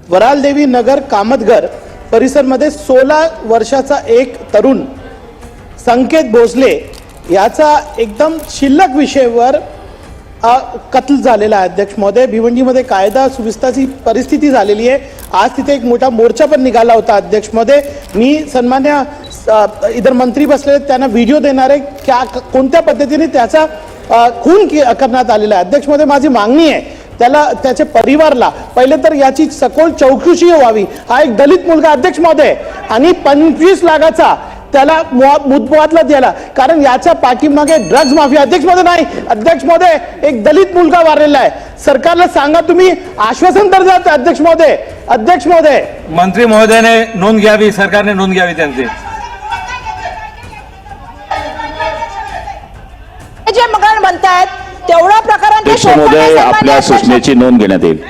वरालदेवी नगर कामतघर परिसरमध्ये 16 वर्षाचा एक तरुण संकेत भोसले याचा एकदम शिल्लक विषयावर कत्ल झालेला आहे। अध्यक्ष महोदय, भिवंडीमध्ये कायदा सुव्यवस्थेची परिस्थिती झालेली आहे। आज तिथे एक मोठा मोर्चा पण निघाला होता। अध्यक्ष महोदय, मी सन्मान्य इधर मंत्री बसले त्यांना व्हिडिओ देणार आहे क्या कोणत्या पद्धतीने त्याचा खून करण्यात आलेला आहे। अध्यक्ष महोदय, माझी मागणी आहे त्याला त्याच्या परिवाराला पहिले तर याची सखोल चौकशी व्हावी। हा एक दलित मुलगा अध्यक्ष महोदय आणि 25 लाखाचा त्याला मुदतवाढला दिला, कारण याच्या पाठीमागे ड्रग्ज माफिया। अध्यक्ष महोदय, नाही अध्यक्ष महोदय, एक दलित मुलगा वारलेला आहे। सरकारला सांगा, तुम्ही आश्वासन तर द्या अध्यक्ष महोदय। अध्यक्ष महोदय, मंत्री महोदयाने नोंद घ्यावी, सरकारने नोंद घ्यावी त्यांची। जे मगन म्हणतायत तेवढ्या प्रकारांचे आपल्या सूचनेची नोंद घेण्यात येईल।